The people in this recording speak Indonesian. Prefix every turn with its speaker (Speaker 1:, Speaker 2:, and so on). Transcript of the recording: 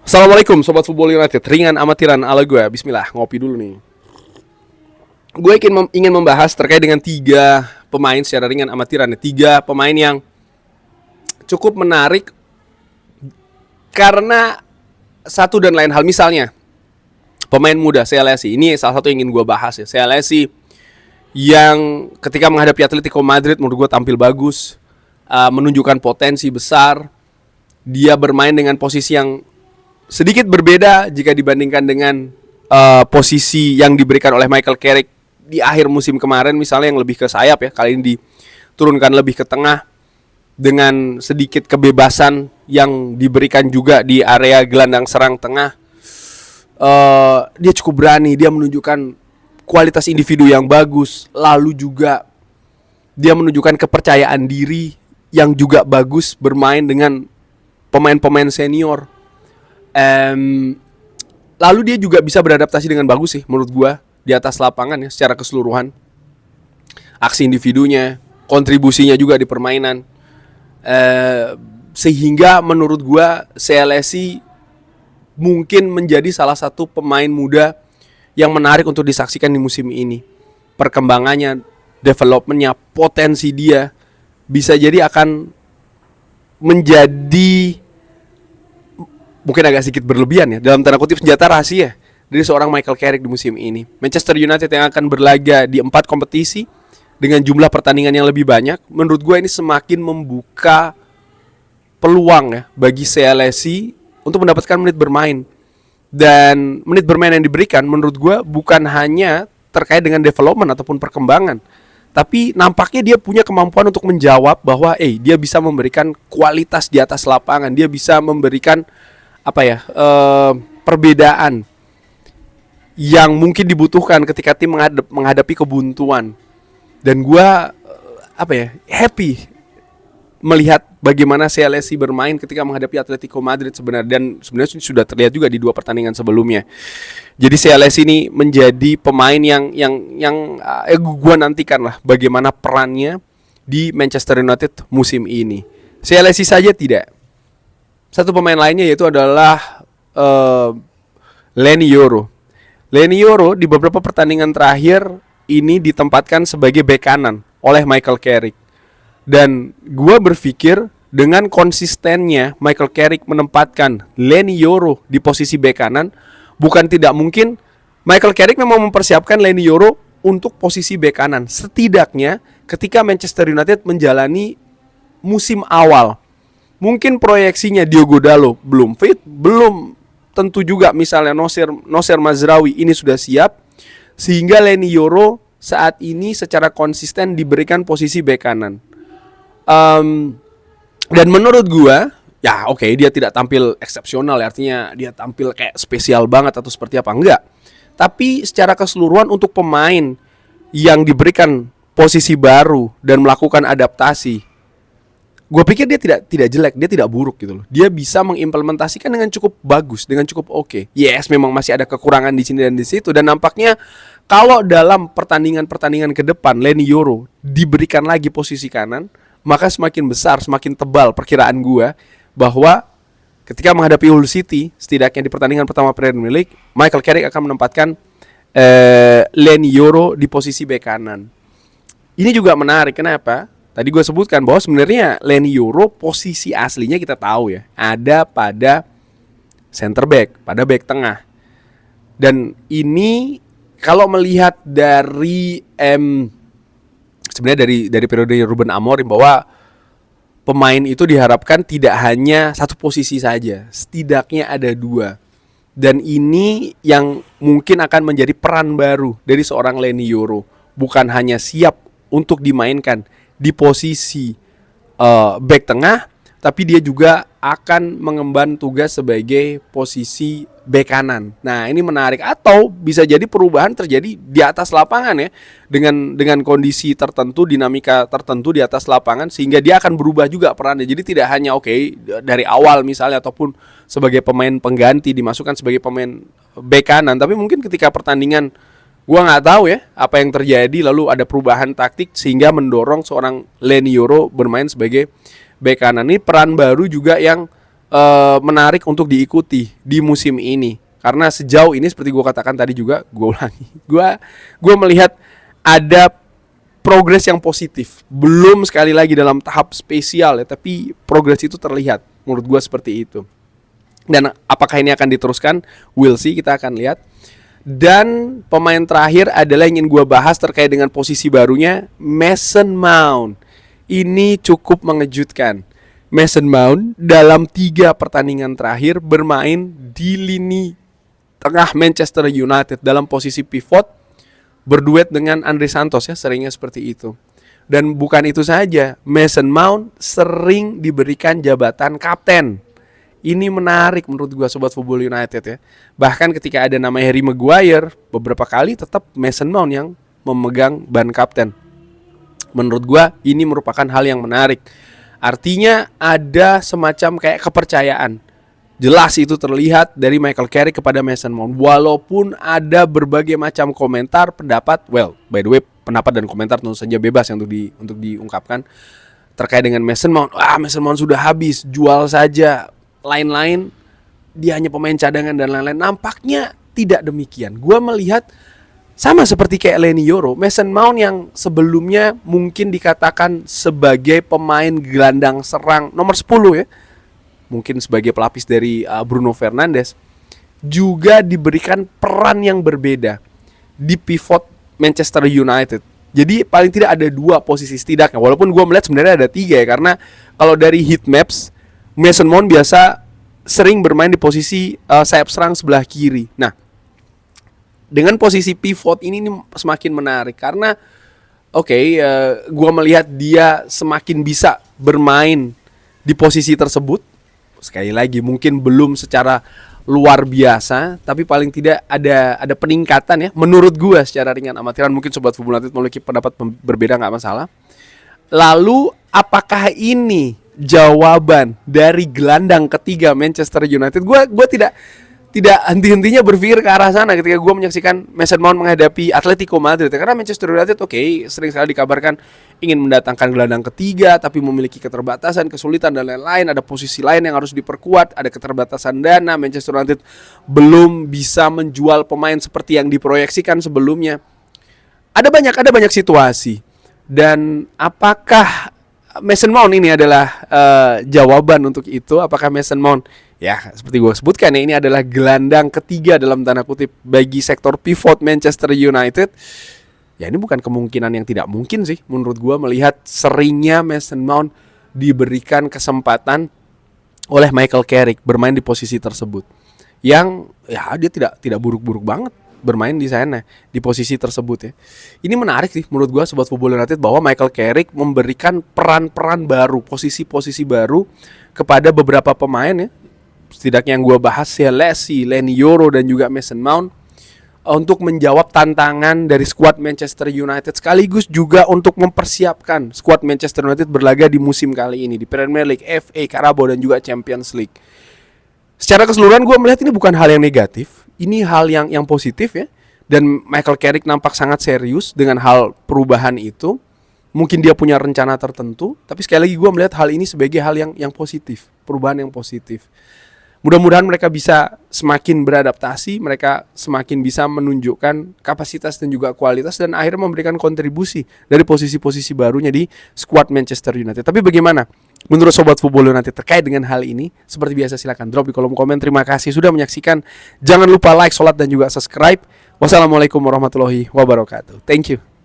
Speaker 1: Assalamualaikum Sobat Football United. Ringan amatiran ala gue. Bismillah, ngopi dulu nih. Gue ingin membahas terkait dengan 3 pemain secara ringan amatiran. 3 pemain yang cukup menarik karena satu dan lain hal. Misalnya pemain muda CLSI. Ini salah satu yang ingin gue bahas ya. CLSI yang ketika menghadapi Atletico Madrid menurut gue tampil bagus, menunjukkan potensi besar. Dia bermain dengan posisi yang sedikit berbeda jika dibandingkan dengan posisi yang diberikan oleh Michael Carrick di akhir musim kemarin, misalnya yang lebih ke sayap ya. Kali ini diturunkan lebih ke tengah dengan sedikit kebebasan yang diberikan juga di area gelandang serang tengah. Dia cukup berani, dia menunjukkan kualitas individu yang bagus, lalu juga dia menunjukkan kepercayaan diri yang juga bagus bermain dengan pemain-pemain senior. Lalu dia juga bisa beradaptasi dengan bagus sih menurut gua di atas lapangan ya, secara keseluruhan. Aksi individunya, kontribusinya juga di permainan, sehingga menurut gua CLSI mungkin menjadi salah satu pemain muda yang menarik untuk disaksikan di musim ini. Perkembangannya, developmentnya, potensi dia bisa jadi akan menjadi mungkin agak sedikit berlebihan ya, dalam tanda kutip senjata rahasia dari seorang Michael Carrick di musim ini. Manchester United yang akan berlaga di 4 kompetisi dengan jumlah pertandingan yang lebih banyak, menurut gue ini semakin membuka peluang ya bagi CLSI untuk mendapatkan menit bermain. Dan menit bermain yang diberikan menurut gue bukan hanya terkait dengan development ataupun perkembangan, tapi nampaknya dia punya kemampuan untuk menjawab bahwa dia bisa memberikan kualitas di atas lapangan. Dia bisa memberikan perbedaan yang mungkin dibutuhkan ketika tim menghadapi kebuntuan. Dan gue happy melihat bagaimana CLSI bermain ketika menghadapi Atletico Madrid sebenarnya, dan sebenarnya sudah terlihat juga di 2 pertandingan sebelumnya. Jadi CLSI ini menjadi pemain yang gue nantikan lah bagaimana perannya di Manchester United musim ini. CLSI saja tidak. Satu pemain lainnya yaitu adalah Leny Yoro. Leny Yoro di beberapa pertandingan terakhir ini ditempatkan sebagai bek kanan oleh Michael Carrick. Dan gue berpikir dengan konsistennya Michael Carrick menempatkan Leny Yoro di posisi bek kanan, bukan tidak mungkin Michael Carrick memang mempersiapkan Leny Yoro untuk posisi bek kanan. Setidaknya ketika Manchester United menjalani musim awal, mungkin proyeksinya Diogo Dalot belum fit, belum tentu juga misalnya Nocer Mazraoui ini sudah siap, sehingga Leny Yoro saat ini secara konsisten diberikan posisi bek kanan. Dan menurut gua dia tidak tampil eksepsional ya, artinya dia tampil kayak spesial banget atau seperti apa, enggak. Tapi secara keseluruhan untuk pemain yang diberikan posisi baru dan melakukan adaptasi, gue pikir dia tidak jelek, dia tidak buruk gitu loh. Dia bisa mengimplementasikan dengan cukup bagus, dengan cukup oke. Yes, memang masih ada kekurangan di sini dan di situ, dan nampaknya kalau dalam pertandingan ke depan Leny Yoro diberikan lagi posisi kanan, maka semakin besar, semakin tebal perkiraan gue bahwa ketika menghadapi Hull City, setidaknya di pertandingan pertama Premier League, Michael Carrick akan menempatkan Leny Yoro di posisi bek kanan. Ini juga menarik, kenapa? Tadi gue sebutkan bahwa sebenarnya Leny Yoro posisi aslinya kita tahu ya, ada pada center back, pada back tengah. Dan ini kalau melihat dari sebenarnya dari periode Ruben Amorim, bahwa pemain itu diharapkan tidak hanya satu posisi saja, setidaknya ada 2. Dan ini yang mungkin akan menjadi peran baru dari seorang Leny Yoro, bukan hanya siap untuk dimainkan di posisi back tengah, tapi dia juga akan mengemban tugas sebagai posisi bek kanan. Nah, ini menarik, atau bisa jadi perubahan terjadi di atas lapangan ya, dengan kondisi tertentu, dinamika tertentu di atas lapangan, sehingga dia akan berubah juga perannya. Jadi tidak hanya dari awal misalnya ataupun sebagai pemain pengganti dimasukkan sebagai pemain bek kanan, tapi mungkin ketika pertandingan gua nggak tahu ya apa yang terjadi, lalu ada perubahan taktik sehingga mendorong seorang Leny Yoro bermain sebagai bek kanan. Ini peran baru juga yang menarik untuk diikuti di musim ini. Karena sejauh ini seperti gue katakan tadi juga, gue ulangi, gue melihat ada progres yang positif. Belum sekali lagi dalam tahap spesial ya, tapi progres itu terlihat. Menurut gue seperti itu. Dan apakah ini akan diteruskan? We'll see, kita akan lihat. Dan pemain terakhir adalah yang ingin gue bahas terkait dengan posisi barunya, Mason Mount. Ini cukup mengejutkan. Mason Mount dalam 3 pertandingan terakhir bermain di lini tengah Manchester United dalam posisi pivot, berduet dengan Andre Santos ya, seringnya seperti itu. Dan bukan itu saja, Mason Mount sering diberikan jabatan kapten. Ini menarik menurut gua Sobat Football United ya. Bahkan ketika ada nama Harry Maguire, beberapa kali tetap Mason Mount yang memegang ban kapten. Menurut gua ini merupakan hal yang menarik. Artinya ada semacam kayak kepercayaan. Jelas itu terlihat dari Michael Carrick kepada Mason Mount. Walaupun ada berbagai macam komentar, pendapat, well, by the way, pendapat dan komentar tentu saja bebas yang untuk diungkapkan terkait dengan Mason Mount. Mason Mount sudah habis, jual saja. Lain-lain, dia hanya pemain cadangan dan lain-lain. Nampaknya tidak demikian. Gua melihat sama seperti kayak Leny Yoro, Mason Mount yang sebelumnya mungkin dikatakan sebagai pemain gelandang serang nomor 10 ya, mungkin sebagai pelapis dari Bruno Fernandes, juga diberikan peran yang berbeda di pivot Manchester United. Jadi paling tidak ada 2 posisi setidaknya. Walaupun gue melihat sebenarnya ada 3 ya, karena kalau dari heat maps, Mason Mount biasa sering bermain di posisi sayap serang sebelah kiri. Nah, dengan posisi pivot ini semakin menarik karena gue melihat dia semakin bisa bermain di posisi tersebut. Sekali lagi mungkin belum secara luar biasa, tapi paling tidak ada peningkatan ya. Menurut gue secara ringan amatiran, mungkin Sobat Football United memiliki pendapat berbeda, nggak masalah. Lalu apakah ini jawaban dari gelandang ketiga Manchester United? Gue tidak henti-hentinya berpikir ke arah sana ketika gue menyaksikan Mason Mount menghadapi Atletico Madrid. Karena Manchester United sering sekali dikabarkan ingin mendatangkan gelandang ketiga, tapi memiliki keterbatasan, kesulitan dan lain-lain. Ada posisi lain yang harus diperkuat, ada keterbatasan dana. Manchester United belum bisa menjual pemain seperti yang diproyeksikan sebelumnya. Ada banyak situasi. Dan apakah Mason Mount ini adalah jawaban untuk itu? Apakah Mason Mount, ya seperti gue sebutkan ya, ini adalah gelandang ketiga dalam tanda kutip bagi sektor pivot Manchester United? Ya ini bukan kemungkinan yang tidak mungkin sih menurut gue, melihat seringnya Mason Mount diberikan kesempatan oleh Michael Carrick bermain di posisi tersebut. Yang ya dia tidak buruk-buruk banget bermain di sana di posisi tersebut ya. Ini menarik sih menurut gua Sobat Football United, bahwa Michael Carrick memberikan peran-peran baru, posisi-posisi baru kepada beberapa pemain ya. Setidaknya yang gua bahas, Selassie, Leny Yoro dan juga Mason Mount, untuk menjawab tantangan dari skuad Manchester United, sekaligus juga untuk mempersiapkan skuad Manchester United berlaga di musim kali ini di Premier League, FA, Carabao dan juga Champions League. Secara keseluruhan gue melihat ini bukan hal yang negatif, ini hal yang positif ya. Dan Michael Carrick nampak sangat serius dengan hal perubahan itu. Mungkin dia punya rencana tertentu, tapi sekali lagi gue melihat hal ini sebagai hal yang positif, perubahan yang positif. Mudah-mudahan mereka bisa semakin beradaptasi, mereka semakin bisa menunjukkan kapasitas dan juga kualitas, dan akhirnya memberikan kontribusi dari posisi-posisi barunya di skuad Manchester United. Tapi bagaimana menurut Sobat Football United terkait dengan hal ini? Seperti biasa silahkan drop di kolom komen. Terima kasih sudah menyaksikan. Jangan lupa like, sholat dan juga subscribe. Wassalamualaikum warahmatullahi wabarakatuh. Thank you.